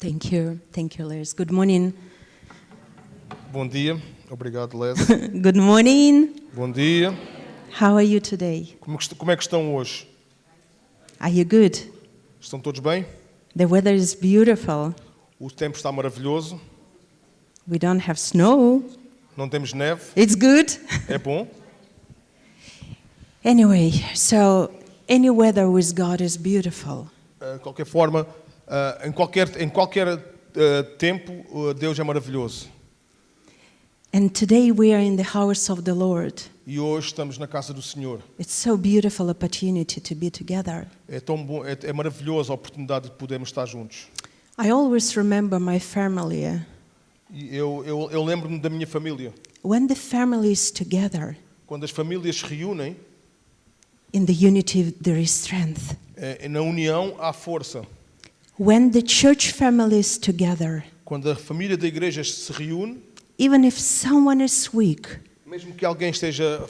Thank you, Les. Good morning. Bom dia, obrigado, Les. Good morning. Bom dia. How are you today? Como é que estão hoje? Are you good? Estão todos bem? The weather is beautiful. O tempo está maravilhoso. We don't have snow. Não temos neve. It's good. É bom. Anyway, so any weather with God is beautiful. De qualquer forma, em qualquer tempo, Deus é maravilhoso. And today we are in the house of the Lord. E hoje estamos na casa do Senhor. It's so beautiful opportunity to be together. É tão bom, é maravilhosa a oportunidade de podermos estar juntos. I always remember my family. E eu lembro-me da minha família. When the family is together, Quando as famílias se reúnem, in the unity there is strength. na união há força. When the church family is together, Quando a família da igreja se reúne, even if someone is weak, mesmo que alguém esteja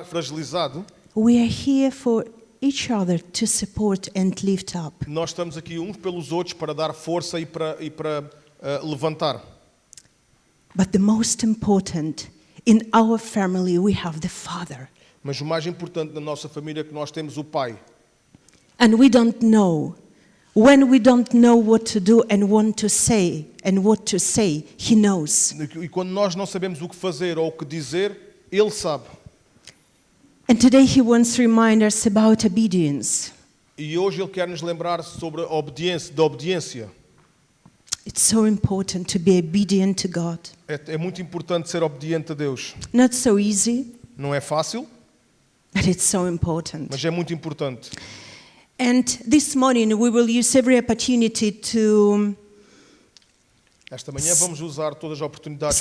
fragilizado, we are here for each other to support and lift up. nós estamos aqui uns pelos outros para dar força e para levantar. But the most important, in our family we have the Father. Mas o mais importante na nossa família é que nós temos o Pai. And we don't know. When we don't know what to do and what to say, He knows. E quando nós não sabemos o que fazer ou o que dizer, Ele sabe. And today He wants to remind us about obedience. E hoje Ele quer nos lembrar sobre a obediência. It's so important to be obedient to God. É muito importante ser obediente a Deus. Not so easy, Não é fácil, but it's so important. mas é muito importante. And this morning we will use every opportunity to Esta manhã vamos usar todas as oportunidades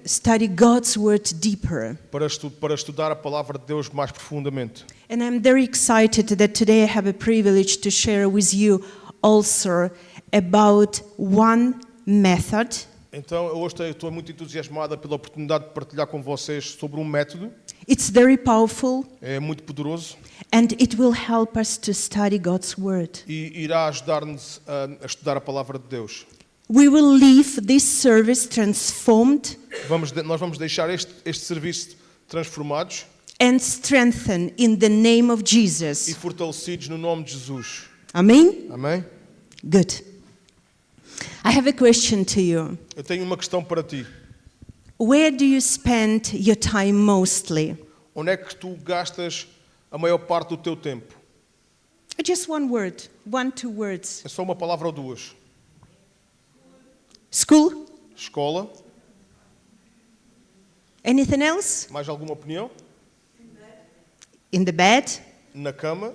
study God's word deeper. para estudar a palavra de Deus mais profundamente. And I'm very excited that today I have a privilege to share with you also about one method. Então, hoje estou muito entusiasmada pela oportunidade de partilhar com vocês sobre um método. It's very powerful É muito poderoso and it will help us to study God's word. e irá ajudar-nos a estudar a palavra de Deus. We will leave this service transformed Nós vamos deixar este serviço transformados and strengthened in the name of e Jesus. fortalecidos no nome de Jesus. Amen? Amém? Good. I have a question to you. Eu tenho uma questão para ti. Where do you spend your time mostly? Onde é que tu gastas a maior parte do teu tempo? Just one word, 2 words. É só uma palavra ou duas. School? Escola. Anything else? Mais alguma opinião? In the bed? Na cama.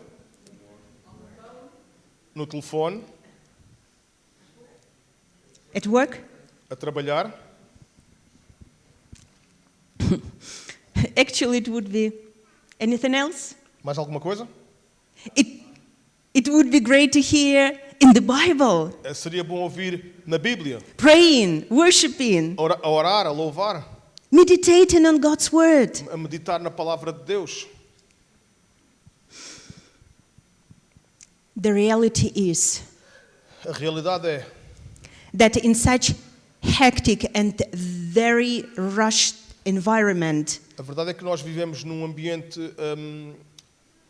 No telefone. At work? A trabalhar. Actually, it would be anything else? Mais alguma coisa? It would be great to hear in the Bible. Seria bom ouvir na Bíblia. Praying, worshiping, A orar, a louvar. meditating on God's word. A meditar na palavra de Deus. The reality is A realidade é that in such hectic and very rushed environment, a verdade é que nós vivemos num ambiente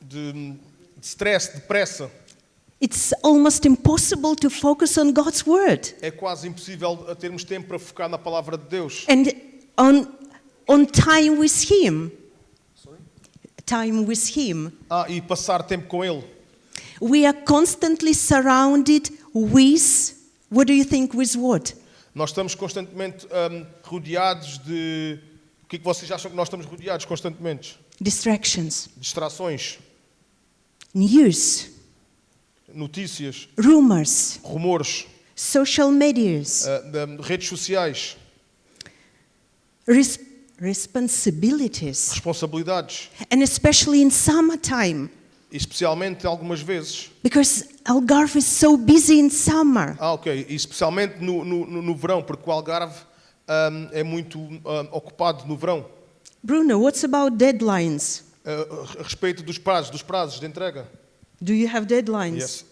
de stress, de pressa. it's almost impossible to focus on God's word É quase impossível termos tempo para focar na palavra de Deus. and on time with Him. Time with Him. E passar tempo com Ele. We are constantly surrounded with, what do you think, with what? Nós estamos constantemente rodeados de... O que é que vocês acham que nós estamos rodeados constantemente? Distractions, Distrações, news, notícias, rumors, rumores, social medias, redes sociais, responsibilities, responsabilidades. and especially in summertime, E especialmente algumas vezes... because Algarve is so busy in summer. Ok. E especialmente no verão, porque o Algarve é muito ocupado no verão. Bruno, what's about deadlines? A respeito dos prazos de entrega. Do you have deadlines? Yes.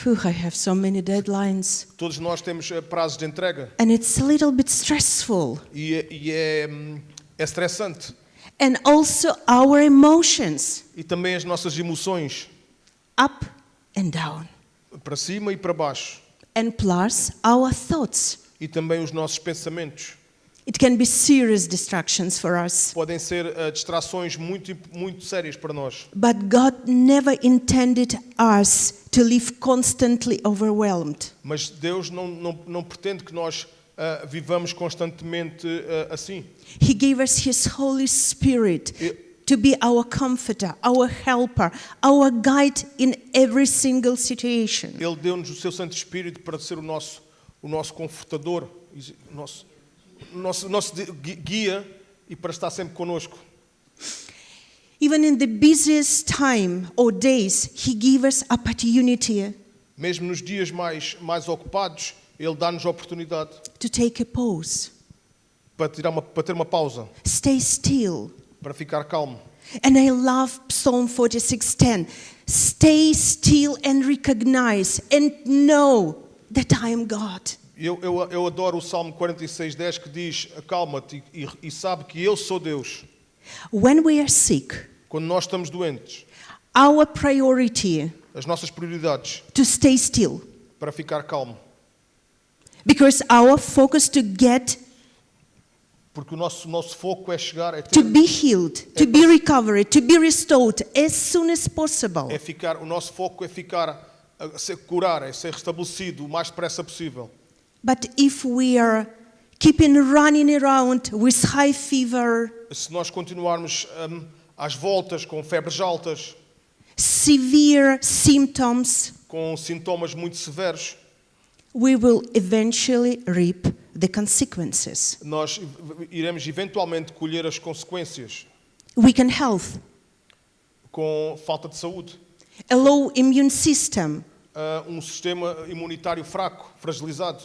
Phew, I have so many deadlines. Todos nós temos prazos de entrega And it's a little bit stressful. é estressante. And also our emotions, E também as nossas emoções, up and down. para cima e para baixo. And plus our thoughts. E também os nossos pensamentos. It can be serious distractions for us. Podem ser distrações muito, muito sérias para nós. But God never intended us to live constantly overwhelmed. Mas Deus não pretende que nós vivamos constantemente assim. He gave us His Holy Spirit to be our comforter, our helper, our guide in every single situation. Ele deu-nos o seu Santo Espírito para ser o nosso confortador, o nosso guia e para estar sempre connosco. Even in the busiest time or days, He gave us opportunity Mesmo nos dias mais ocupados, Ele dá-nos a oportunidade to take a pause, para ter uma pausa, stay still. para ficar calmo. And I love Psalm 46:10. Stay still and recognize and know that I am God. Eu adoro o Salmo 46:10 que diz: acalma-te e sabe que eu sou Deus. When we are sick, Quando nós estamos doentes, our priority as nossas prioridades to stay still, para ficar calmo. because our focus to get Porque o nosso foco é chegar, to be healed, to be recovered, to be restored as soon as possible. o nosso foco é curar, é ser restabelecido o mais depressa possível. But if we are keeping running around with high fever, Se nós continuarmos às voltas com febres altas, severe symptoms, com sintomas muito severos, we will eventually reap the consequences. nós iremos eventualmente colher as consequências Weakened health, com falta de saúde, a low immune system, um sistema imunitário fraco, fragilizado,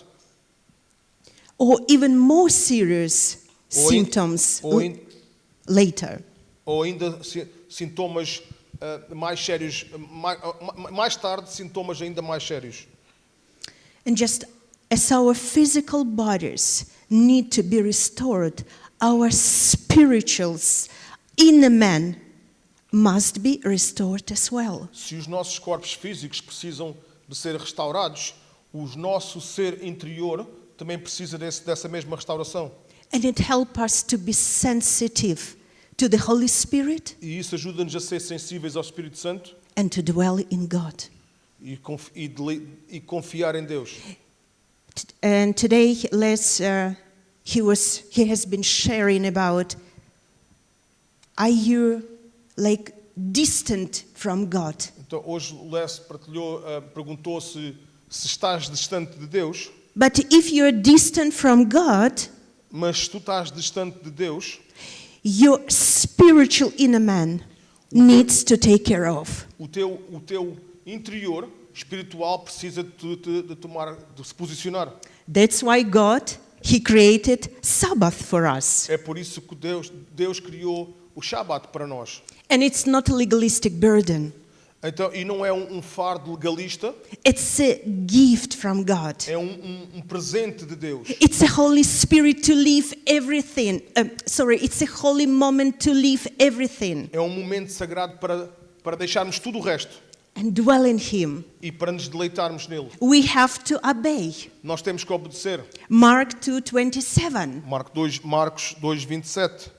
or even more serious Ou symptoms later. ou ainda sintomas mais sérios, mais tarde sintomas ainda mais sérios. And just as our physical bodies need to be restored, our spirituals, inner man, must be restored as well. Se os nossos corpos físicos precisam de ser restaurados, o nosso ser interior também precisa dessa mesma restauração. And it helps us to be sensitive to the Holy Spirit E isso ajuda-nos a ser sensíveis ao Espírito Santo and to dwell in God. e confiar em Deus. And today, he has been sharing about, are you like distant from God? Então hoje o Les perguntou se estás distante de Deus, But if you're distant from God, mas se tu estás distante de Deus, your spiritual inner man needs to take care of. o teu interior espiritual precisa de se posicionar. That's why God, He created Sabbath for us. É por isso que Deus criou o Shabat para nós. And it's not a legalistic burden. Então, e não é um fardo legalista, It's a gift from God. é um presente de Deus. It's a Holy Spirit to live everything. It's a holy moment to live everything É um momento sagrado para deixarmos tudo o resto and dwell in Him. e para nos deleitarmos nele. We have to obey. Nós temos que obedecer. Mark 2:27. Marcos 2:27.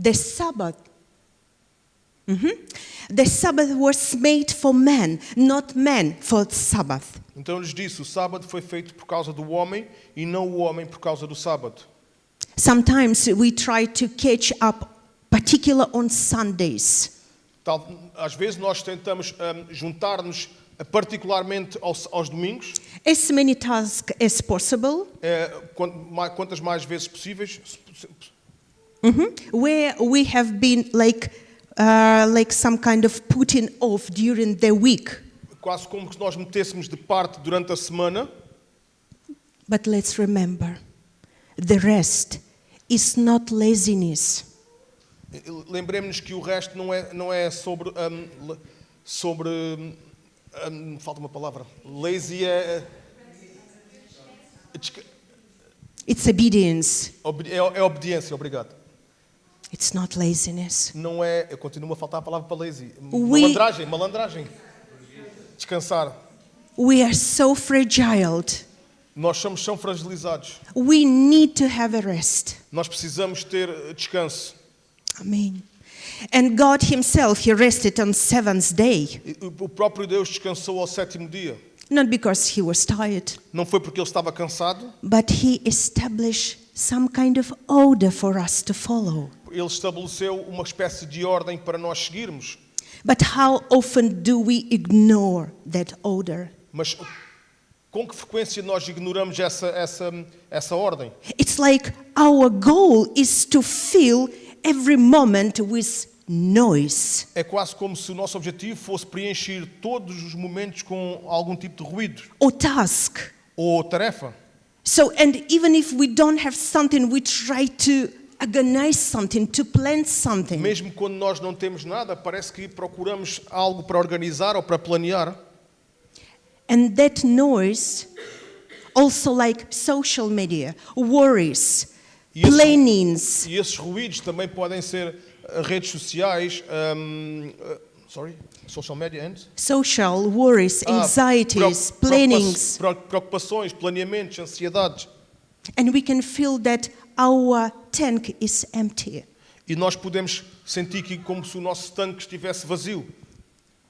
The Sabbath. The Sabbath was made for man, not man for the Sabbath. Então lhes disse: o sábado foi feito por causa do homem e não o homem por causa do sábado. Sometimes we try to catch up, particularly on Sundays. Às vezes nós tentamos juntar-nos particularmente aos domingos, As many tasks as possible, quantas mais vezes possíveis, where we have been like some kind of putting off during the week. quase como que nós metêssemos de parte durante a semana. But let's remember, the rest is not laziness. Lembremos-nos que o resto não é sobre Falta uma palavra. Lazy é It's obedience. é obediência, obrigado. It's not laziness. Não é, eu continuo a faltar a palavra para lazy. We- Malandragem. Descansar. We are so fragile. Nós somos tão fragilizados. We need to have a rest. Nós precisamos ter descanso. Amen. And God himself, he rested on seventh day. E o próprio Deus descansou ao sétimo dia. Not because he was tired, Não foi porque ele estava cansado. but he established some kind of order for us to follow. Ele estabeleceu uma espécie de ordem para nós seguirmos. But how often do we ignore that order? Mas com que frequência nós ignoramos essa ordem? It's like our goal is to fill every moment with noise. É quase como se o nosso objetivo fosse preencher todos os momentos com algum tipo de ruído Or task. ou tarefa. So, and even if we don't have something, we try to organize something, to plan something. Mesmo quando nós não temos nada, parece que procuramos algo para organizar ou para planear. And that noise, also like social media, worries, E esse- plannings, E esses ruídos também podem ser redes sociais, social media and social worries, anxieties, plannings. preocupações, planeamentos, ansiedades. And we can feel that our tank is empty. E nós podemos sentir que como se o nosso tanque estivesse vazio.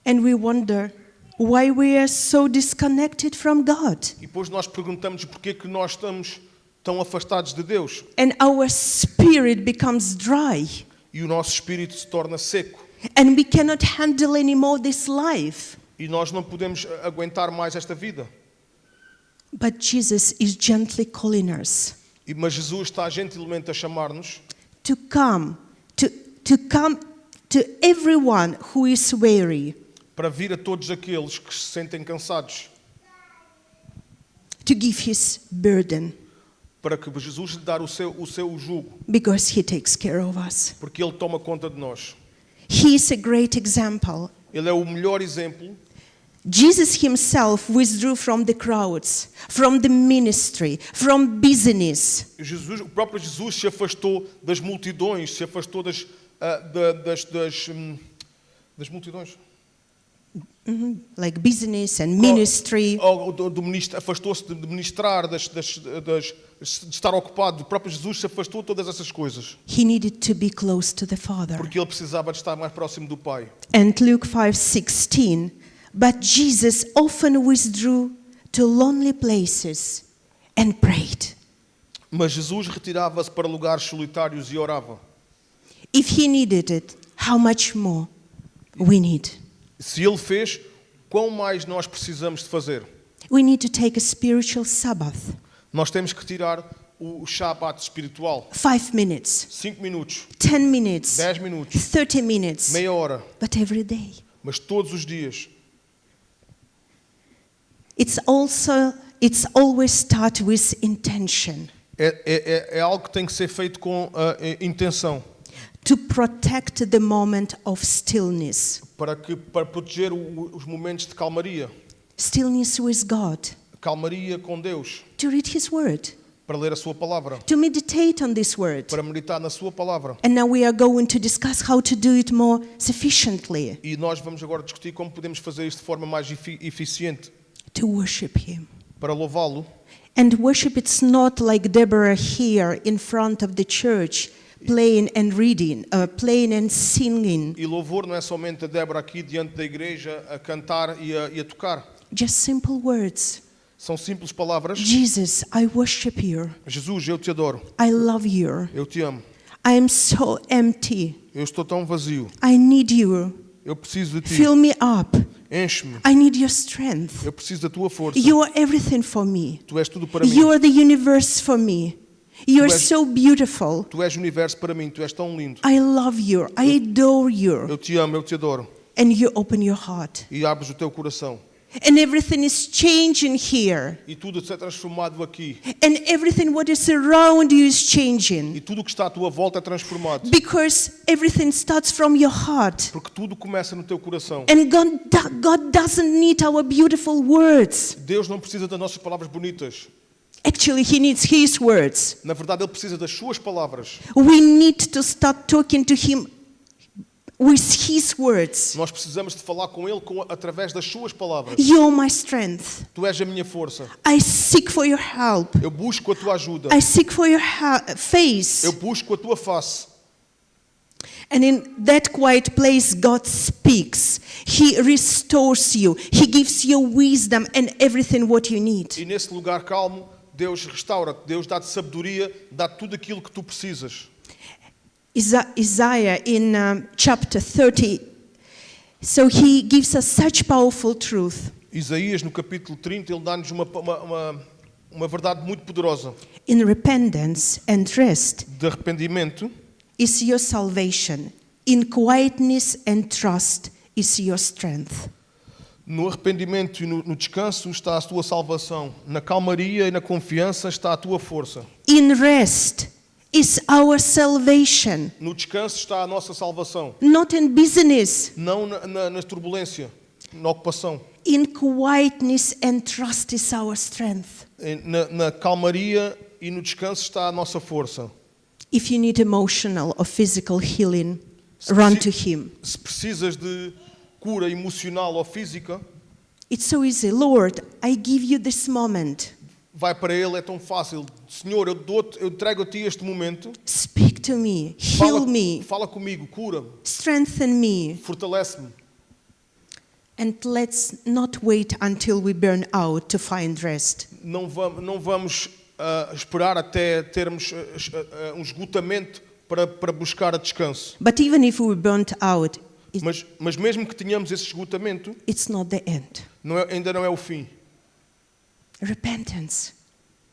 And we wonder why we are so disconnected from God. E depois nós perguntamos porquê que nós estamos tão afastados de Deus. And our spirit becomes dry. E o nosso espírito se torna seco. And we cannot handle anymore this life. E nós não podemos aguentar mais esta vida. But Jesus is gently calling us Mas Jesus está gentilmente a chamar-nos to come to everyone who is weary, para vir a todos aqueles que se sentem cansados. to give his burden, Para que Jesus lhe dar o seu jugo. because he takes care of us. Porque Ele toma conta de nós. He is a great example. Ele é o melhor exemplo. Jesus himself withdrew from the crowds, from the ministry, from business. O próprio Jesus se afastou das multidões, se afastou das multidões. Like business and ministry. Afastou-se de ministrar, de estar ocupado. O próprio Jesus se afastou de todas essas coisas. He needed to be close to the Father. Porque ele precisava de estar mais próximo do Pai. And Luke 5:16, but Jesus often withdrew to lonely places and prayed. Mas Jesus retirava-se para lugares solitários e orava. If he needed it, how much more we need? Se ele fez, quão mais nós precisamos de fazer? We need to take a spiritual Sabbath. Nós temos que tirar o Shabat espiritual. 5 minutes, 5 minutos, 10 minutes, 10 minutos, 30 minutes, meia hora, but every day. mas todos os dias. It's always start with intention É algo que tem que ser feito com intenção, to protect the moment of stillness. para proteger os momentos de calmaria. Stillness with God, Calmaria com Deus, to read his word, para ler a sua palavra, to meditate on this word. para meditar na sua palavra. And now we are going to discuss how to do it more sufficiently, E nós vamos agora discutir como podemos fazer isto de forma mais eficiente, to worship him. para louvá-lo. And worship, it's not like Deborah here in front of the church, playing and reading, playing and singing. E louvor não é somente a Débora aqui diante da igreja a cantar e a tocar. Just simple words. São simples palavras. Jesus, I worship you. Jesus, eu te adoro. I love you. Eu te amo. I am so empty. Eu estou tão vazio. I need you. Eu preciso de ti. Fill me up. Enche-me. I need your strength. Eu preciso da tua força. You are everything for me. Tu és tudo para mim. You are the universe for me. You are Tu és- so beautiful. Tu és o universo para mim. Tu és tão lindo. I love you. I adore you. Eu te amo, eu te adoro. And you open your heart. E abres o teu coração. And everything is changing here. E tudo é transformado aqui. And everything what is around you is E changing. tudo que está à tua volta é transformado. Because everything starts from your heart. Porque tudo começa no teu coração. And God doesn't need our beautiful words. Deus não precisa das nossas palavras bonitas. Actually, He needs His words. Na verdade, Ele precisa das suas palavras. We need to start talking to Him with His words. Nós precisamos de falar com Ele através das suas palavras. You're my strength. Tu és a minha força. I seek for your help. Eu busco a tua ajuda. I seek for your face. Eu busco a tua face. And in that quiet place, God speaks. He restores you. He gives you wisdom and everything what you need. E nesse lugar calmo, Deus restaura-te. Deus dá-te sabedoria, dá-te tudo aquilo que tu precisas. Isaiah in chapter 30, so he gives us such powerful truth. Isaías, no capítulo 30, ele dá-nos uma verdade muito poderosa. In repentance and rest De arrependimento is your salvation. In quietness and trust is your strength. No arrependimento e no descanso está a tua salvação. Na calmaria e na confiança está a tua força. In rest is our salvation. No descanso está a nossa salvação. Not in business. Não na turbulência, na ocupação. In quietness and trust is our strength. Na calmaria e no descanso está a nossa força. If you need emotional or physical healing, run to Him. Se precisas de cura emocional ou física, It's so easy. Lord, I give you this moment. vai para Ele, é tão fácil. Senhor, eu entrego a Ti este momento. Speak to me. Heal me. Fala comigo, cura-me, Strengthen me. fortalece-me. And let's not wait until we burn out to find rest. Não vamos esperar até termos um esgotamento para buscar a descanso. But even if we burnt out, Mas mesmo que tenhamos esse esgotamento, it's not the end. ainda não é o fim. Repentance.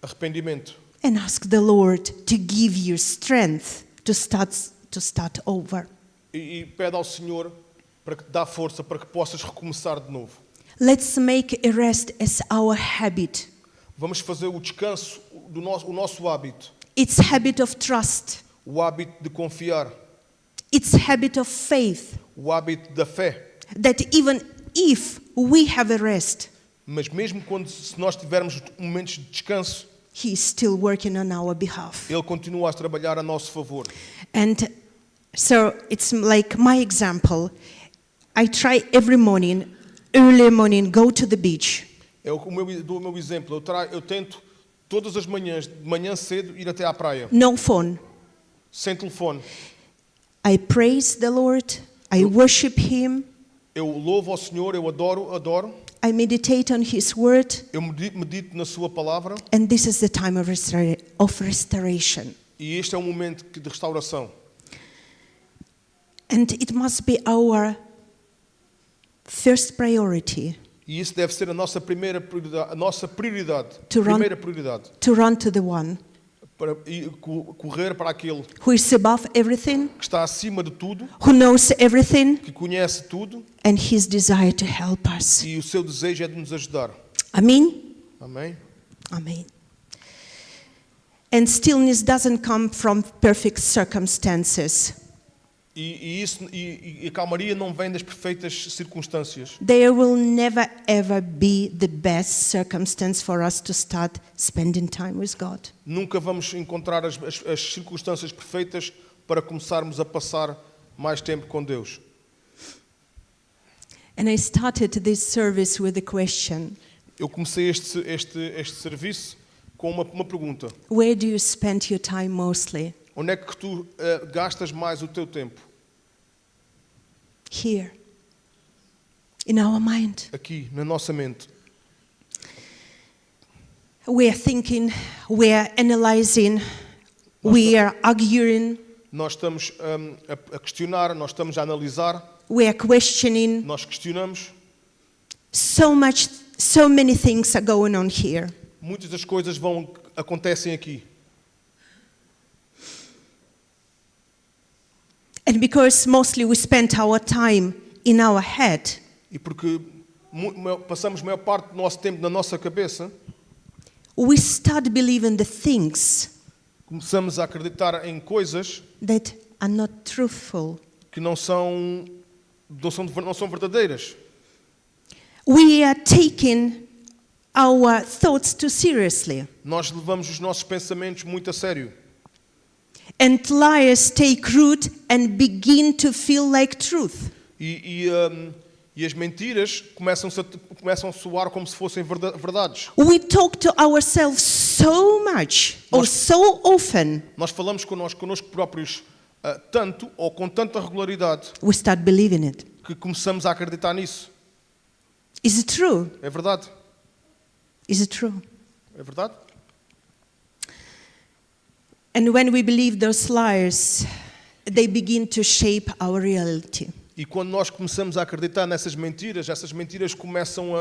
Arrependimento. And ask the Lord to give you strength to start over. E pede ao Senhor para que te dê força para que possas recomeçar de novo. Let's make a rest as our habit. Vamos fazer o descanso, o nosso hábito. It's habit of trust. O hábito de confiar. It's habit of faith. O hábito da fé. That even if we have a rest, Mas mesmo se nós tivermos momentos de descanso, He is still working on our behalf. Ele continua a trabalhar a nosso favor. And so it's like my example. I try every morning, early morning, go to the beach. Dou o meu exemplo. Eu tento todas as manhãs, de manhã cedo, ir até à praia. No phone. Sem telefone. I praise the Lord. I worship Him. Eu louvo ao Senhor, eu adoro. I meditate on His word. Eu medito na sua palavra. And this is the time of restoration. E este é um momento de restauração. And it must be our first priority E isso deve ser a nossa primeira prioridade. A nossa prioridade. To run- Primeira prioridade. to run to the one Para correr para aquele who is above everything, que está acima de tudo, who knows everything, que conhece tudo, and His desire to help us. e o seu desejo é de nos ajudar. Amen? Amém? Amen. And stillness doesn't come from perfect circumstances. E a calmaria não vem das perfeitas circunstâncias. There will never ever be the best circumstance for us to start spending time with God. Nunca vamos encontrar as circunstâncias perfeitas para começarmos a passar mais tempo com Deus. And I started this service with a question. Eu comecei este serviço com uma pergunta. Where do you spend your time mostly? Onde é que tu gastas mais o teu tempo? Here. In our mind. Aqui, na nossa mente. We are thinking, we are analyzing, we are arguing, Nós estamos a questionar, nós estamos a analisar, we are questioning. nós questionamos. So many things are going on here. Muitas das coisas acontecem aqui. And because mostly we spend our time in our head, E porque passamos a maior parte do nosso tempo na nossa cabeça, we start believing the things começamos a acreditar em coisas that are not truthful. que não são verdadeiras. We are taking our thoughts too seriously. Nós levamos os nossos pensamentos muito a sério. And lies take root and begin to feel like truth. E as mentiras começam a soar como se fossem verdades. We talk to ourselves so much or so often, Nós falamos connosco próprios tanto ou com tanta regularidade we start believing it. que começamos a acreditar nisso. Is it true? É verdade? Is it true? É verdade? And when we believe those lies, they begin to shape our reality. E quando nós começamos a acreditar nessas mentiras, essas mentiras começam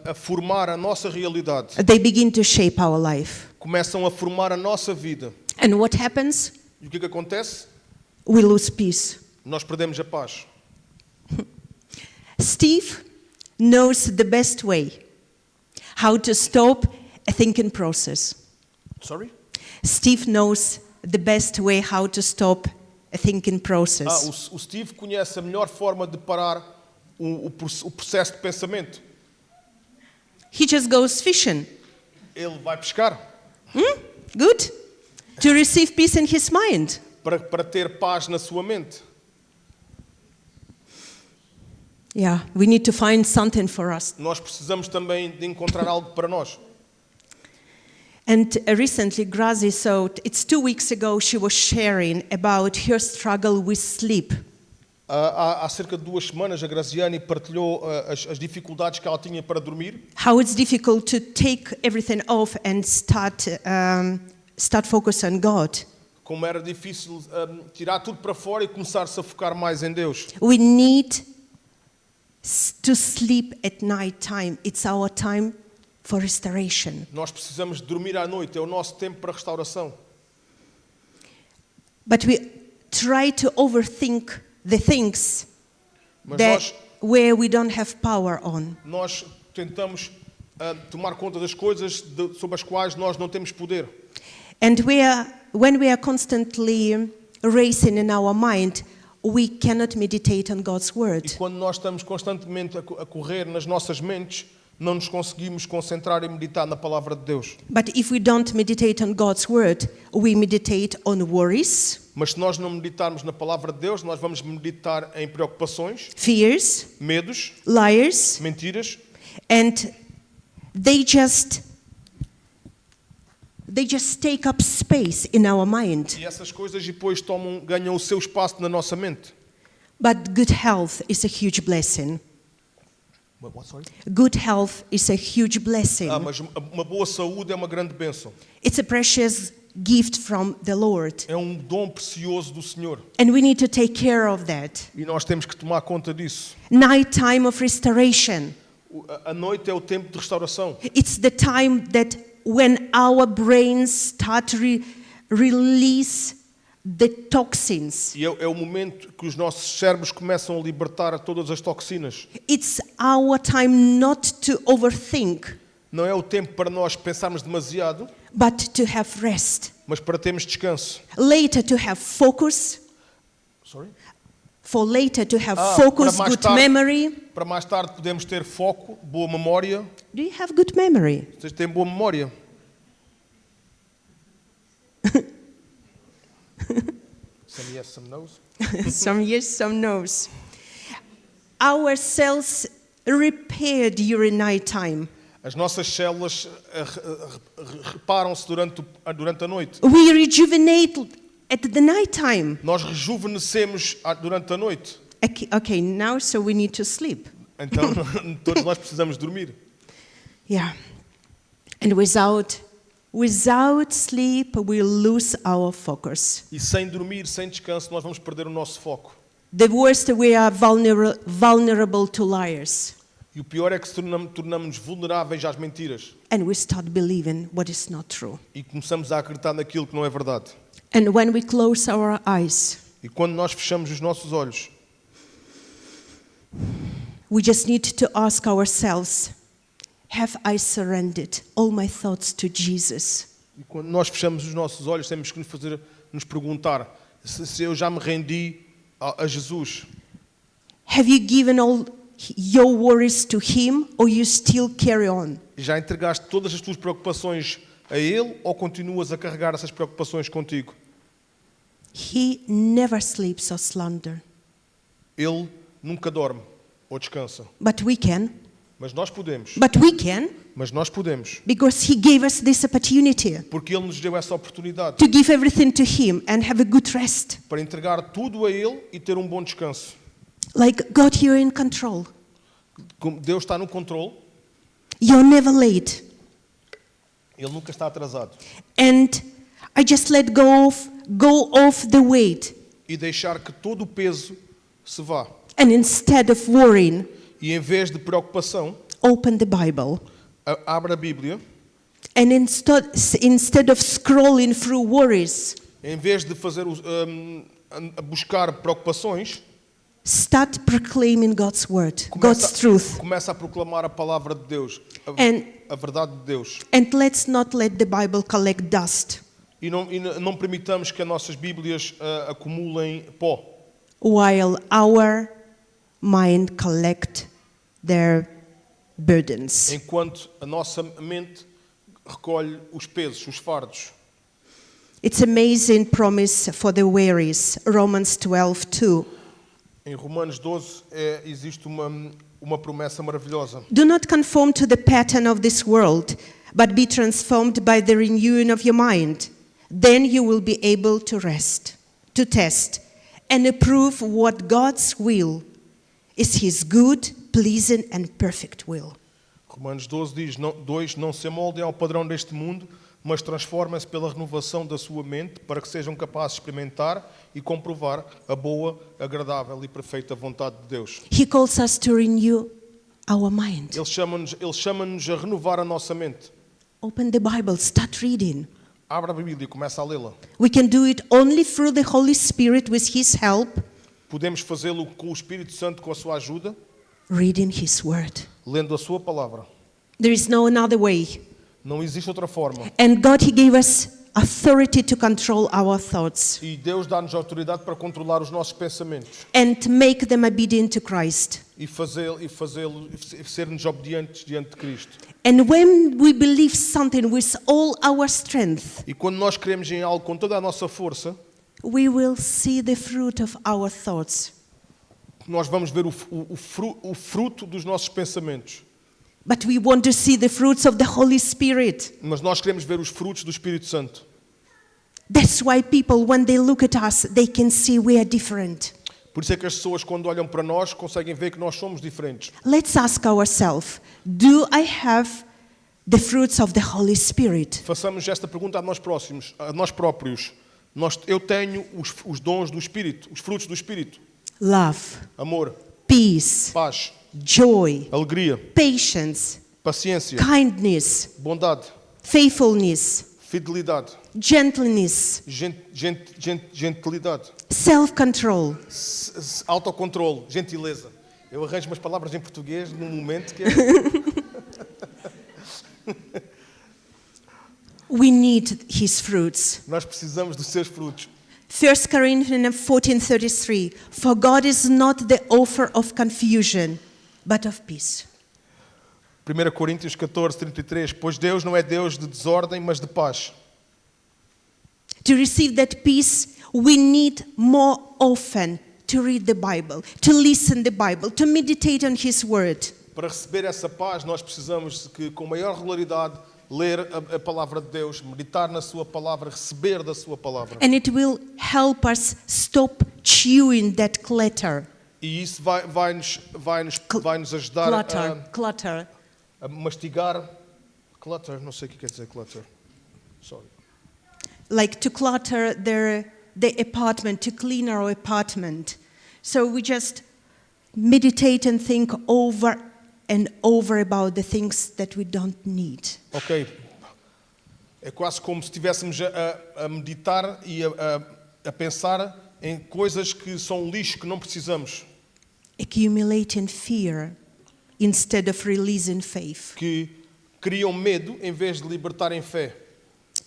a formar a nossa realidade. They begin to shape our life. Começam a formar a nossa vida. And what happens? E o que acontece? We lose peace. Nós perdemos a paz. Steve knows the best way how to stop a thinking process. Sorry? Steve knows the best way how to stop a thinking process. O Steve conhece a melhor forma de parar o processo de pensamento. He just goes fishing. Ele vai pescar Good? To receive peace in his mind. para ter paz na sua mente. Yeah, we need to find something for us. Nós precisamos também de encontrar algo para nós. And recently, Grazi, it's 2 weeks ago, she was sharing about her struggle with sleep. Há cerca de 2 semanas, a Graziani partilhou as dificuldades que ela tinha para dormir. How it's difficult to take everything off and start focus on God. Como era difícil tirar tudo para fora e começar-se a focar mais em Deus. We need to sleep at night time. It's our time for restoration. Nós precisamos de dormir à noite, é o nosso tempo para restauração. But we try to overthink the things Mas where we don't have power on. nós tentamos tomar conta das coisas sobre as quais nós não temos poder. And when we are constantly racing in our mind, we cannot meditate on God's E word. quando nós estamos constantemente a correr nas nossas mentes, não nos conseguimos concentrar e meditar na palavra de Deus. But if we don't meditate on God's word, we meditate on worries, Mas se nós não meditarmos na palavra de Deus, nós vamos meditar em preocupações, fears, medos, liars, mentiras, and they just take up space in our mind. e essas coisas depois ganham o seu espaço na nossa mente. But good health is a huge blessing. Sorry? Good health is a huge blessing. Mas uma boa saúde é uma grande bênção. It's a precious gift from the Lord. É um dom precioso do Senhor. And we need to take care of that. E nós temos que tomar conta disso. Night time of restoration. A noite é o tempo de restauração. It's the time that when our brains start to release the toxins. E é o momento que os nossos cérebros começam a libertar todas as toxinas. It's our time not to overthink, Não é o tempo para nós pensarmos demasiado, but to have rest. mas para termos descanso. Later to have focus. Sorry? For later to have para focus, mais good tarde. memory. Para mais tarde podemos ter foco, boa memória. Do you have good memory? Vocês têm boa memória? Some yes, some no's. Some yes, some no's. Our cells repair during night time. As nossas células reparam-se durante a noite. We rejuvenate at the night time. Nós rejuvenescemos durante a noite. Okay, now so we need to sleep. Então todos nós precisamos dormir. Yeah. And without sleep, we lose our focus. E sem dormir, sem descanso, nós vamos perder o nosso foco. The worst, we are vulnerable to liars. E o pior é que tornamos vulneráveis às mentiras. And we start believing what is not true. E começamos a acreditar naquilo que não é verdade. And when we close our eyes, E quando nós fechamos os nossos olhos, we just need to ask ourselves, have I surrendered all my thoughts to Jesus? E quando nós fechamos os nossos olhos, temos que nos perguntar se eu já me rendi a Jesus. Have you given all your worries to him or you still carry on? Já entregaste todas as tuas preocupações a Ele ou continuas a carregar essas preocupações contigo? He never sleeps or slumber, Ele nunca dorme ou descansa. but we can. Mas nós podemos. But we can Because He gave us this opportunity Porque Ele nos deu essa oportunidade to give everything to him and have a good rest. para entregar tudo a Ele e ter um bom descanso. Like God, you're in control. Como Deus está no controle, You're never late. Ele nunca está atrasado. And I just let go off the weight. E deixar que todo o peso se vá. And instead of worrying, E em vez de preocupação, open the Bible. abre a Bíblia. And instead of scrolling through worries, Em vez de fazer a buscar preocupações, start proclaiming God's word, God's truth. começa a proclamar a palavra de Deus, a verdade de Deus. And let's not let the Bible collect dust E não permitamos que as nossas Bíblias acumulem pó, while our mind collect their burdens. enquanto a nossa mente recolhe os pesos, os fardos. It's amazing promise for the wearies. Romans 12:2. Em Romanos 12 existe uma promessa maravilhosa. Do not conform to the pattern of this world, but be transformed by the renewing of your mind. Then you will be able to test, and approve what God's will is, his good, pleasing, and perfect will. Romanos 12 diz, não se amoldem ao padrão deste mundo, mas transformem-se pela renovação da sua mente para que sejam capazes de experimentar e comprovar a boa, agradável e perfeita vontade de Deus. He calls us to renew our mind. Ele chama-nos a renovar a nossa mente. Open the Bible, start reading. Abre a Bíblia e começa a lê-la. We can do it only through the Holy Spirit with his help, Podemos fazê-lo com o Espírito Santo, com a sua ajuda, reading his word. lendo a sua palavra. There is no another way. Não existe outra forma. And God, he gave us authority to control our thoughts E Deus dá-nos autoridade para controlar os nossos pensamentos and to make them obedient to Christ. e ser-nos obedientes diante de Cristo. And when we believe something with all our strength, E quando nós queremos em algo com toda a nossa força, we will see the fruit of our thoughts. nós vamos ver o fruto dos nossos pensamentos. But we want to see the fruits of the Holy Spirit. Mas nós queremos ver os frutos do Espírito Santo. That's why people, when they look at us, they can see we are different. Por isso é que as pessoas, quando olham para nós, conseguem ver que nós somos diferentes. Let's ask ourselves, do I have the fruits of the Holy Spirit? Façamos esta pergunta a nós próprios. Eu tenho os dons do Espírito, os frutos do Espírito. Love, Amor, peace, paz, joy, alegria, patience, paciência, kindness, bondade, faithfulness, fidelidade, gentleness, gentilidade, self-control. autocontrole, gentileza. Eu arranjo umas palavras em português num momento que é... We need his fruits. Nós precisamos dos seus frutos. 1 Corinthians 14:33. For God is not the author of confusion, but of peace. 1 Coríntios 14:33. Pois Deus não é Deus de desordem, mas de paz. To receive that peace, we need more often to read the Bible, to listen the Bible, to meditate on his word. Para receber essa paz, nós precisamos que, com maior regularidade, ler a palavra de Deus, meditar na sua palavra, receber da sua palavra. And it will help us stop chewing that clutter. E isso vai nos ajudar Clutter. a mastigar. Clutter, não sei o que quer dizer clutter. Sorry. Like to clutter the apartment, to clean our apartment. So we just meditate and think over and over about the things that we don't need. Ok. É quase como se estivéssemos a meditar e a pensar em coisas que são lixo que não precisamos. accumulating fear instead of releasing faith. que criam medo em vez de libertarem fé.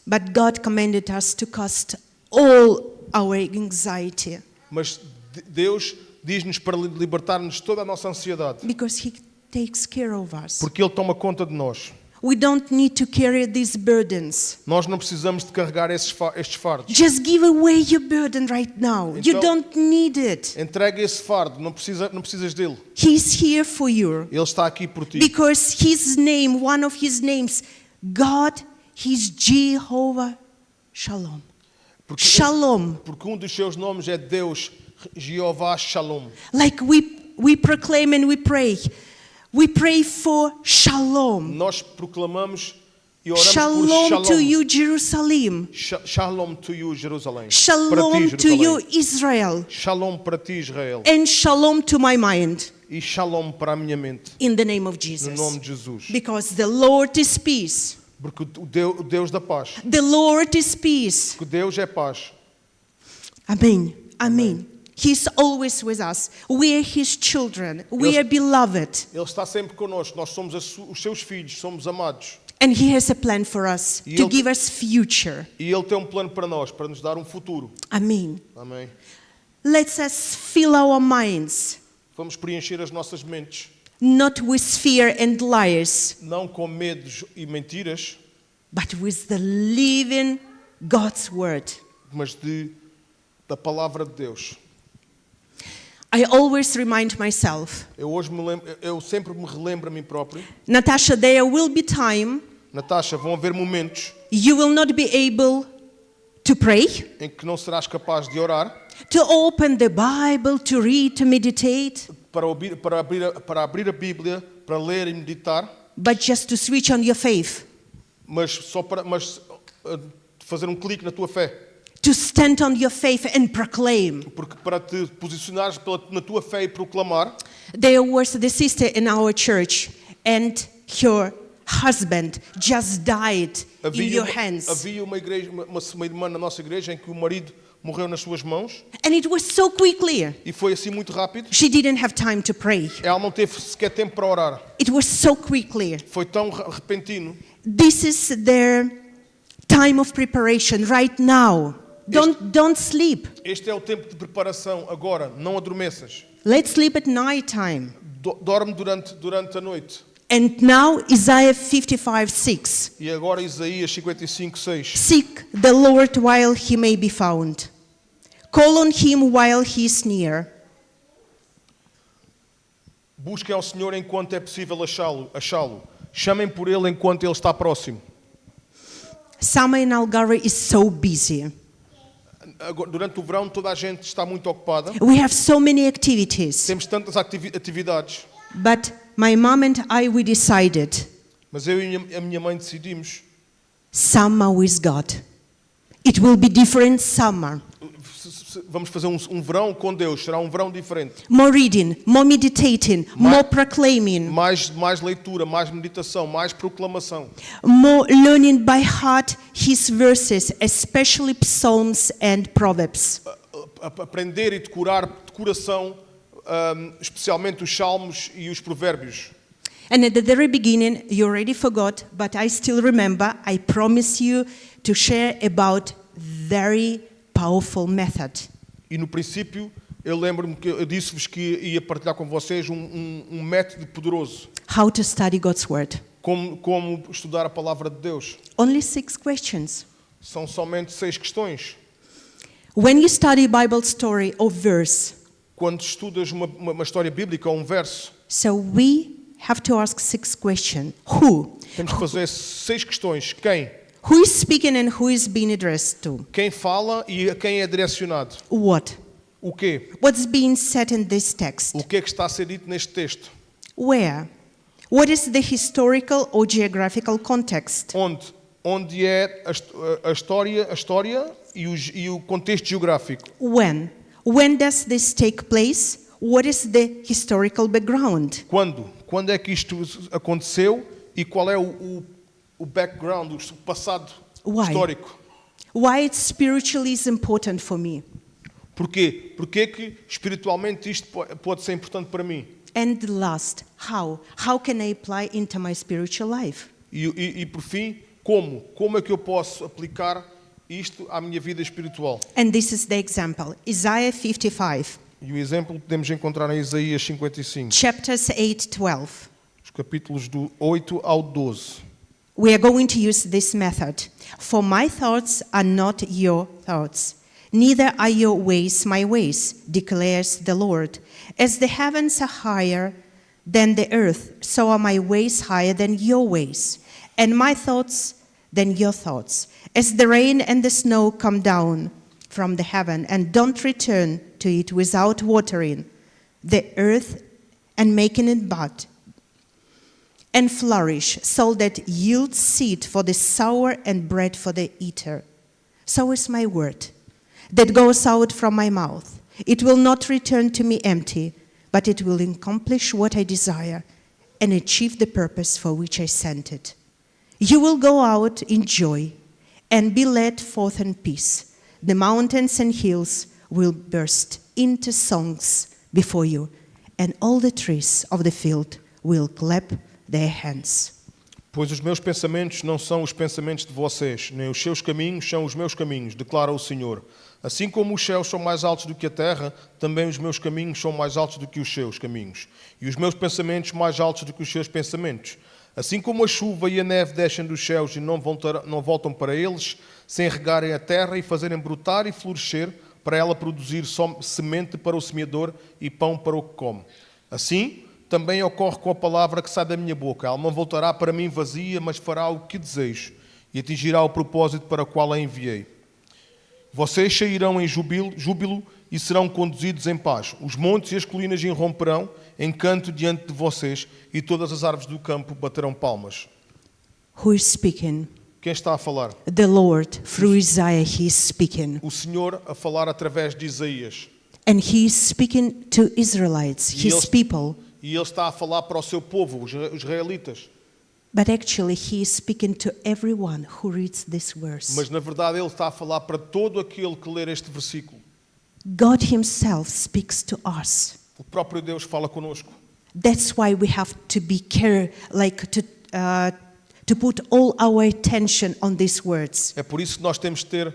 But God commanded us to cast all our anxiety Mas Deus diz-nos para libertar-nos de toda a nossa ansiedade, because He takes care of us. porque Ele toma conta de nós. We don't need to carry these burdens. Nós não precisamos de carregar estes fardos. Just give away your burden right now. You Então- don't need it. Entrega esse fardo, não precisas dele. He's here for you. Ele está aqui por ti. Because His name, one of His names, God, He's Jehovah Shalom. Porque, Shalom. porque um dos seus nomes é Deus, Jeová Shalom. Like we proclaim and we pray. We pray for Shalom. Nós proclamamos e oramos Shalom por Shalom. to you, Jerusalem. Shalom to you, Jerusalém. para Shalom ti, to you, Jerusalém. Israel. Shalom para ti, Israel. And shalom to my mind. E shalom para a minha mente, In the name of no Jesus. nome de Jesus. Because the Lord is peace. Porque o Deus da paz, The Lord is peace. que Deus é paz. Amen. Amen. He's always with us. We are His children. We are beloved. Ele está sempre connosco. Nós somos os seus filhos, somos amados. And He has a plan for us E to Ele- give us future. E Ele tem um plano para nós, para nos dar um futuro. Amen. Amém. Let us fill our minds Vamos preencher as nossas mentes, not with fear and lies, não com medos e mentiras, but with the living God's word. mas da palavra de Deus. I always remind myself, Eu sempre me relembro a mim próprio. Natasha, there will be time Natasha, vão haver momentos you will not be able to pray, em que não serás capaz de orar, to open the Bible, to read, to meditate, para abrir a Bíblia, para ler e meditar, but just to switch on your faith, mas fazer um clique na tua fé, to stand on your faith and proclaim. porque para te posicionares na tua fé e proclamar. There was the sister in our church and her husband just died in your hands. Havia uma irmã na nossa igreja em que o marido morreu nas suas mãos And it was so quickly. e foi assim muito rápido. She didn't have time to pray. Ela não teve sequer tempo para orar. It was so quickly. Foi tão repentino. This is their time of preparation right now. Don't sleep. Este é o tempo de preparação agora, não adormeças. Let's sleep at night time. Dorme durante a noite. And now Isaiah 55:6. E agora Isaías 55:6. Seek the Lord while he may be found. Call on him while he is near. Busquem ao Senhor enquanto é possível achá-lo. Chamem por ele enquanto ele está próximo. Summer in Algarve is so busy. Durante o verão toda a gente está muito ocupada. We have so many activities. Temos tantas atividades. But my mom and I, we decided Mas eu e a minha mãe decidimos, summer with God. It will be different summer. vamos fazer um verão com Deus, será um verão diferente. More reading, more meditating, more proclaiming, Mais leitura, mais meditação, mais proclamação. more learning by heart His verses, especially Psalms and Proverbs. Aprender e decorar de coração, especialmente os salmos e os provérbios. And at the very beginning, you already forgot, but I still remember, I promise you to share about very powerful method. E no princípio, eu lembro-me que eu disse-vos que ia partilhar com vocês um método poderoso. How to study God's Word. Como estudar a palavra de Deus. Only 6 questions. São somente 6 questões. When you study Bible story or verse, Quando estudas uma história bíblica ou um verso, so we have to ask 6 questions. Who? temos que fazer 6 questões. Quem? Who is speaking and who is being addressed to? Quem fala e a quem é direcionado? What? O quê? What's being said in this text? O que é que está a ser dito neste texto? Where? What is the historical or geographical context? Onde é a história e o contexto geográfico? When? When does this take place? What is the historical background? Quando? Quando é que isto aconteceu e qual é o background, o passado Why? histórico? Why it spiritually is important for me? Porquê? Porquê que espiritualmente isto pode ser importante para mim? And last, how? How can I apply into my spiritual life? E por fim, como? Como é que eu posso aplicar isto à minha vida espiritual? And this is the example. Isaiah 55, E o exemplo podemos encontrar em Isaías 55, chapters 8-12. os capítulos do 8 ao 12. We are going to use this method. For my thoughts are not your thoughts, neither are your ways my ways, declares the Lord. As the heavens are higher than the earth, so are my ways higher than your ways, and my thoughts than your thoughts. As the rain and the snow come down from the heaven and don't return to it without watering the earth and making it bud and flourish, so that yields seed for the sower and bread for the eater. So is my word that goes out from my mouth. It will not return to me empty, but it will accomplish what I desire and achieve the purpose for which I sent it. You will go out in joy and be led forth in peace. The mountains and hills will burst into songs before you, and all the trees of the field will clap their hands. Pois os meus pensamentos não são os pensamentos de vocês, nem os seus caminhos são os meus caminhos, declara o Senhor. Assim como os céus são mais altos do que a terra, também os meus caminhos são mais altos do que os seus caminhos, e os meus pensamentos mais altos do que os seus pensamentos. Assim como a chuva e a neve descem dos céus e não voltam para eles, sem regarem a terra e fazerem brotar e florescer, para ela produzir semente para o semeador e pão para o que come. Assim, também ocorre com a palavra que sai da minha boca. Ela não voltará para mim vazia, mas fará o que desejo e atingirá o propósito para o qual a enviei. Vocês sairão em júbilo e serão conduzidos em paz. Os montes e as colinas irromperão em canto diante de vocês e todas as árvores do campo baterão palmas. Who is speaking? Quem está a falar? The Lord, through Isaiah, He is speaking. O Senhor a falar através de Isaías. And He is speaking to Israelites, His Yes. people. E Ele está a falar para o seu povo, os israelitas. But actually, He is speaking to everyone who reads this verse. Mas na verdade Ele está a falar para todo aquele que ler este versículo. God Himself speaks to us. O próprio Deus fala conosco. That's why we have to be to put all our attention on these words. É por isso que nós temos de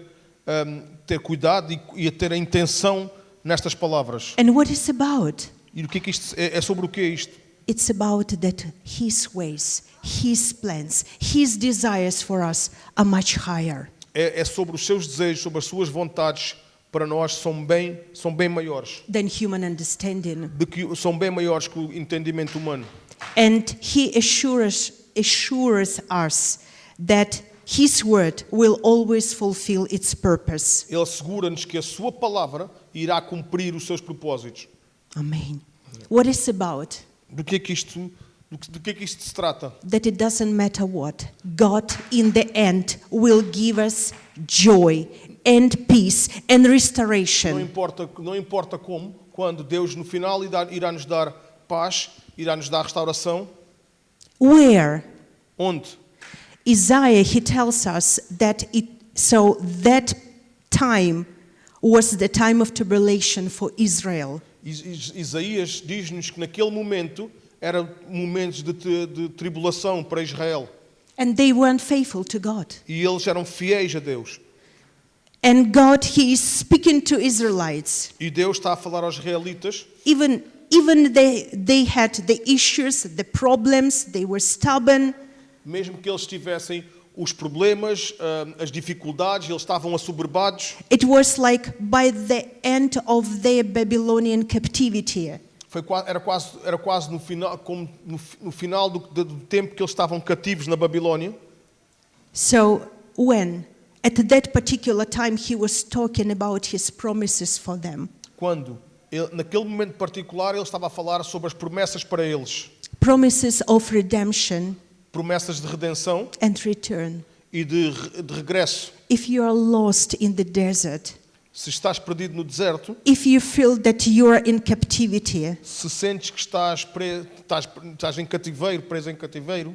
ter cuidado e a ter a intenção nestas palavras. And what is about? E o que é que isto é sobre o que é isto? It's about that His ways, His plans, His desires for us are much higher. É sobre os seus desejos, sobre as suas vontades para nós são bem maiores Than human understanding. são bem maiores que o entendimento humano. And He assures us that His word will always fulfill its purpose. Ele assegura-nos que a sua palavra irá cumprir os seus propósitos. Amen. What is about? Do que é que isto se trata? That it doesn't matter what. God in the end will give us joy and peace and Não restoration. importa como, quando Deus no final irá nos dar paz, irá nos dar restauração. Where? Onde? Isaiah, he tells us that that time was the time of tribulation for Israel. Isaías diz-nos que naquele momento eram momentos de tribulação para Israel. And they weren't faithful to God. E eles eram fiéis a Deus. And God, He is speaking to Israelites. E Deus está a falar aos israelitas, Even they had the issues, the problems, they were stubborn. mesmo que eles tivessem os problemas, as dificuldades, eles estavam assoberbados. It was like by the end of their Babylonian captivity. Era quase no final, como no final do tempo que eles estavam cativos na Babilónia. So when, at that particular time, He was talking about His promises for them. Quando, naquele momento particular, ele estava a falar sobre as promessas para eles. Promises of redemption Promessas de redenção and return. e de regresso. If you are lost in the desert, Se estás perdido no deserto, if you feel that you are in captivity, se sentes que estás em cativeiro, preso em cativeiro,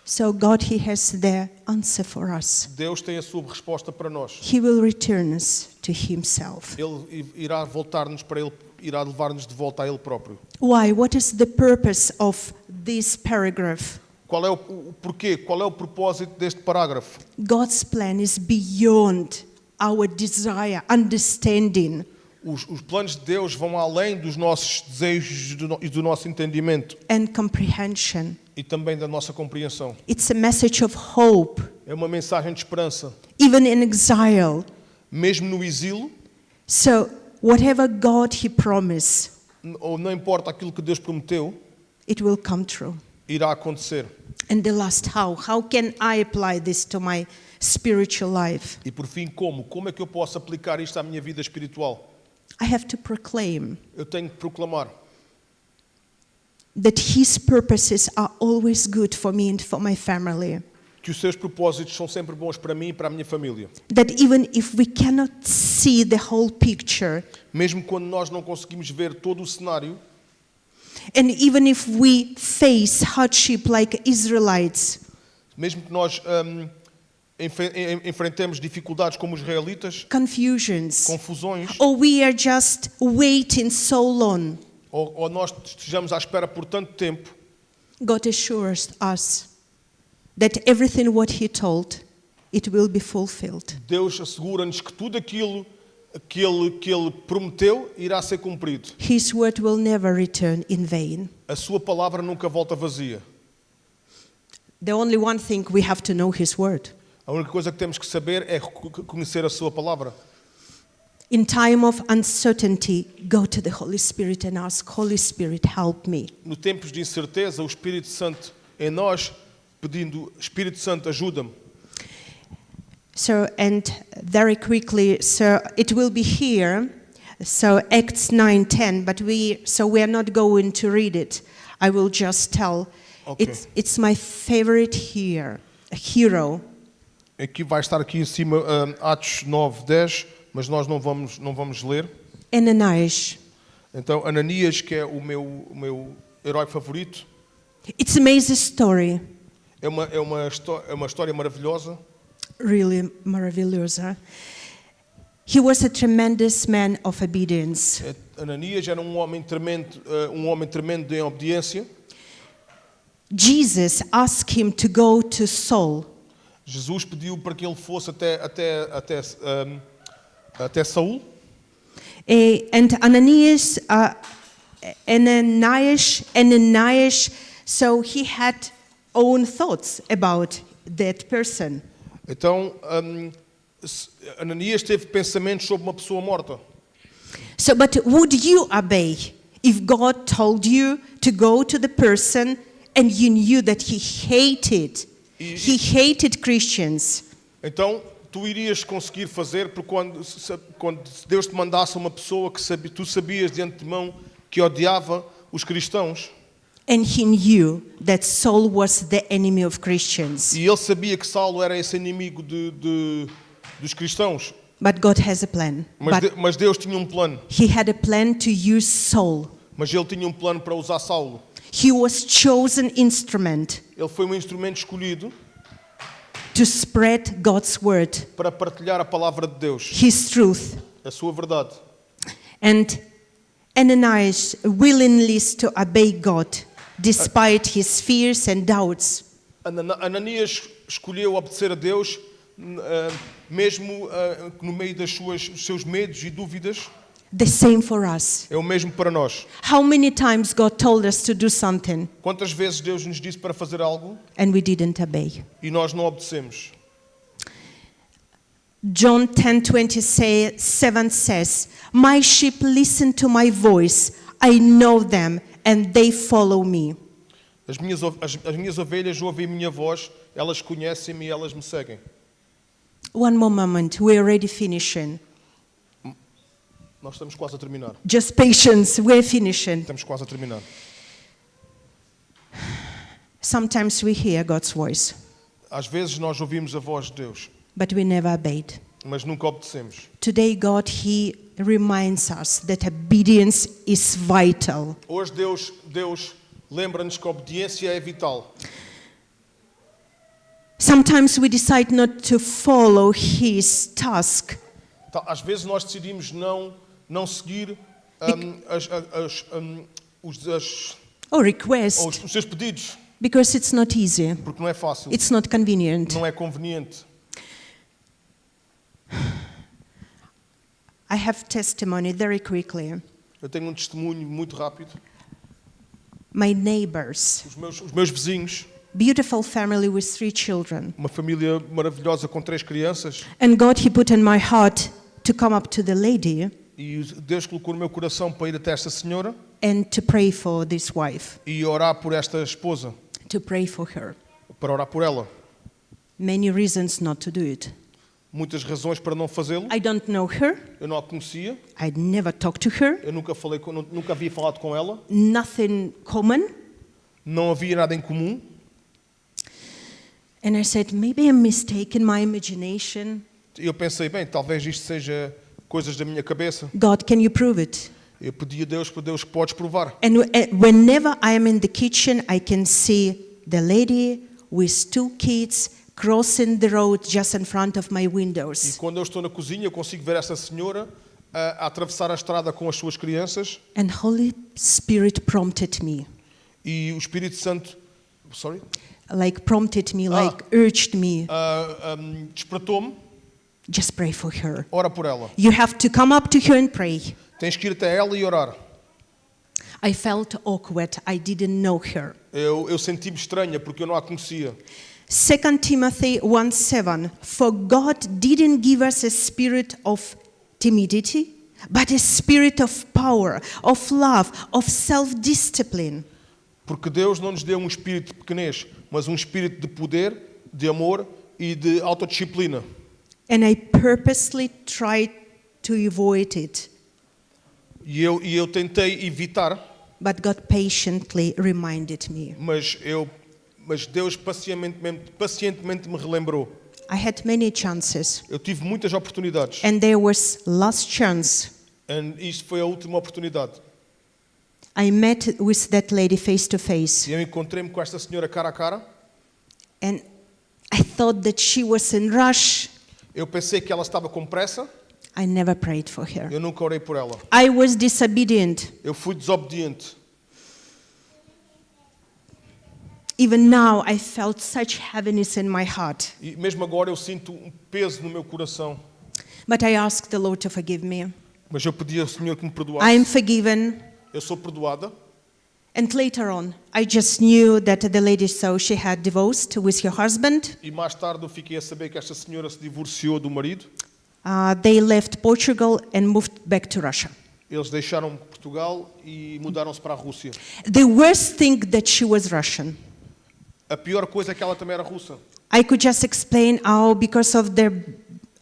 So God, He has the answer for us. Deus tem a sua resposta para nós. He will return us to Himself. Ele irá voltar-nos para Ele, irá levar-nos de volta a Ele próprio. Why? What is the purpose of this paragraph? Qual é o porquê? Qual é o propósito deste parágrafo? God's plan is beyond our desire, understanding. Os planos de Deus vão além dos nossos desejos e do nosso entendimento And comprehension. e também da nossa compreensão. It's a message of hope, É uma mensagem de esperança. even in exile. Mesmo no exílio, So, whatever God He promised, ou não importa aquilo que Deus prometeu, it will come true. irá acontecer. And the last, how can I apply this to my spiritual life? E por fim, como? Como é que eu posso aplicar isto à minha vida espiritual? I have to proclaim Eu tenho que proclamar that His purposes are always good for me and for my family. que os seus propósitos são sempre bons para mim e para a minha família. That even if we cannot see the whole picture, Mesmo quando nós não conseguimos ver todo o cenário, and even if we face hardship like Israelites, mesmo que nós enfrentemos dificuldades como os israelitas, confusions, confusões, or we are just waiting so long, ou nós estejamos à espera por tanto tempo, God assures us that everything what He told, it will be fulfilled. Deus assegura-nos que tudo aquilo que Ele prometeu irá ser cumprido. His word will never return in vain. A sua palavra nunca volta vazia. The only one thing we have to know His word. A única coisa que temos que saber é conhecer a sua palavra. In time of uncertainty, go to the Holy Spirit and ask, Holy Spirit, help me. No tempos de incerteza, o Espírito Santo em nós, pedindo, Espírito Santo, ajuda-me. So, and very quickly, so it will be here, so Acts 9:10, but we are not going to read it. I will just tell. Okay. It's my favorite hero. Aqui vai estar aqui em cima Atos 9, 10, mas nós não vamos ler. Ananias. Então, Ananias, que é o meu herói favorito, It's an amazing story, é uma história maravilhosa. really maravilhosa. He was a tremendous man of obedience. Ananias era um homem tremendo em obediência. Jesus asked him to go to Saul. Jesus pediu para que ele fosse até Saul. And Ananias, so he had own thoughts about that person. Então, Ananias teve pensamentos sobre uma pessoa morta. So, but would you obey if God told you to go to the person and you knew that he hated Christians? Então, tu irias conseguir fazer, porque quando Deus te mandasse uma pessoa que tu sabias de antemão que odiava os cristãos. And he knew that Saul was the enemy of Christians. E ele sabia que Saulo era esse inimigo dos cristãos. But God has a plan. Mas Deus tinha um plano. He had a plan to use Saul. Mas ele tinha um plano para usar Saulo. He was chosen instrument Ele foi um instrumento escolhido to spread God's word, para partilhar a palavra de Deus, His truth. a sua verdade. And Ananias willingly to obey God, despite his fears and doubts. Ananias escolheu obedecer a Deus, mesmo no meio dos seus medos e dúvidas. The same for us. É o mesmo para nós. How many times God told us to do something Quantas vezes Deus nos disse para fazer algo and we didn't obey? e nós não obedecemos? John 10:27 says, "My sheep listen to my voice. I know them and they follow me." As minhas ovelhas ouvem a minha voz, elas conhecem-me e elas me seguem. One more moment, we're already finishing. Nós estamos quase a terminar. Just patience, we're finishing. Estamos quase a terminar. Sometimes we hear God's voice, Às vezes nós ouvimos a voz de Deus, but we never obeyed. mas nunca obedecemos. Today, God, He reminds us that obedience is vital. Hoje Deus lembra-nos que a obediência é vital. Sometimes we decide not to follow his task Às vezes nós decidimos não seguir or request os seus pedidos, because it's not easy. porque não é fácil, It's not convenient. não é conveniente. I have testimony very quickly. Eu tenho um testemunho muito rápido. My neighbors, Os meus vizinhos, beautiful family with 3 children. uma família maravilhosa com 3 crianças, And God, he put in my heart to come up to the lady e Deus colocou no meu coração para ir até esta senhora and to pray for this wife, e orar por esta esposa, to pray for her. para orar por ela. Many reasons not to do it. Muitas razões para não fazê-lo. I don't know her. Eu não a conhecia, I'd never talked to her. eu nunca havia falado com ela, Nothing common. não havia nada em comum. And I said, maybe a mistake in my imagination. E eu pensei, bem, talvez isto seja coisas da minha cabeça. God, can you prove it? Eu pedi a Deus, para Deus, podes provar. And whenever I am in the kitchen, I can see the lady with 2 kids crossing the road just in front of my E windows. quando eu estou na cozinha, eu consigo ver essa senhora a atravessar a estrada com as suas crianças And Holy Spirit prompted me, e o Espírito Santo, prompted me, urged me, despertou-me, just pray for her. ora por ela. You have to come up to her and pray. Tens que ir até ela e orar. I felt awkward. I didn't know her. Eu senti-me estranha porque eu não a conhecia. 2 Timothy 1:7. For God didn't give us a spirit of timidity, but a spirit of power, of love, of self-discipline. Porque Deus não nos deu um espírito de pequenez, mas um espírito de poder, de amor e de autodisciplina. And I purposely tried to avoid it, E eu tentei evitar, but God patiently reminded me. mas Deus pacientemente me relembrou. I had many chances, Eu tive muitas oportunidades. and there was last chance. E isto foi a última oportunidade. I met with that lady face to face, E eu encontrei-me com esta senhora cara a cara. and I thought that she was in rush. Eu pensei que ela estava com pressa. I never prayed for her. Eu nunca orei por ela. I was disobedient. Eu fui desobediente. Even now, I felt such heaviness in my heart. E mesmo agora eu sinto um peso no meu coração. But I asked the Lord to forgive me. Mas eu pedi ao Senhor que me I perdoasse. am forgiven. Eu sou perdoada. And later on, I just knew that the lady saw she had divorced with her husband. E mais tarde eu fiquei a saber que esta senhora se divorciou do marido. They left Portugal and moved back to Russia. Eles deixaram Portugal e mudaram-se para a Rússia. The worst thing that she was Russian. A pior coisa é que ela também era russa. I could just explain, because of their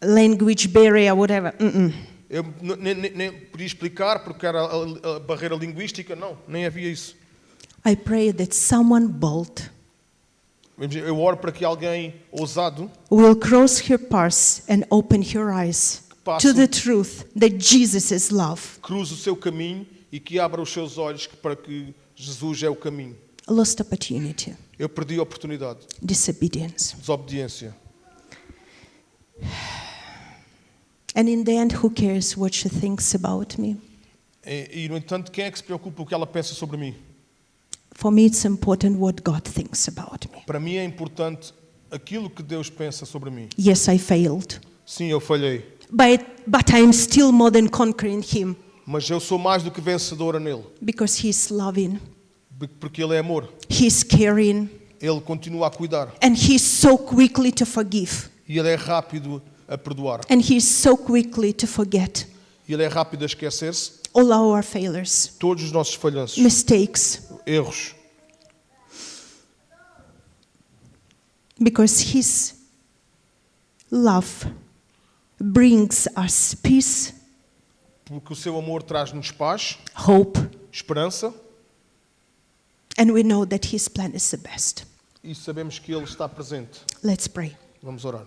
language barrier, whatever. Eu nem podia explicar porque era a barreira linguística. Não, nem havia isso. I pray that someone bold Eu oro para que alguém ousado will cross her path and open her eyes passe to the truth that Jesus is love. cruze o seu caminho e que abra os seus olhos para que Jesus é o caminho. Lost opportunity, Eu perdi a oportunidade. disobedience. Desobediência. And in the end, who cares what she thinks about me? E, no entanto, quem é que se preocupa o que ela pensa sobre mim? For me, it's important what God thinks about me. Para mim é importante aquilo que Deus pensa sobre mim. Yes, I failed, Sim, eu falhei. but I'm still more than conquering Him Mas eu sou mais do que vencedora nele. because He's loving, Porque ele é amor. He's caring, Ele continua a cuidar. and He's so quickly to forgive, E ele é rápido a perdoar. and He's so quickly to forget E ele é rápido a esquecer-se all our failures, todos os nossos falhanços, mistakes, erros. because His love brings us peace, Porque o seu amor traz-nos paz, hope, esperança. and we know that His plan is the best. E sabemos que ele está presente. Let's pray. Vamos orar.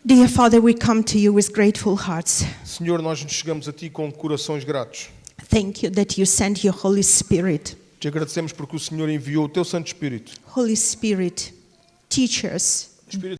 Dear Father, we come to you with grateful hearts. Senhor, nós nos chegamos a ti com corações gratos. Thank you that you sent your Holy Spirit Te agradecemos porque o Senhor enviou o Teu Santo Espírito. Holy Spirit, teach us, Espírito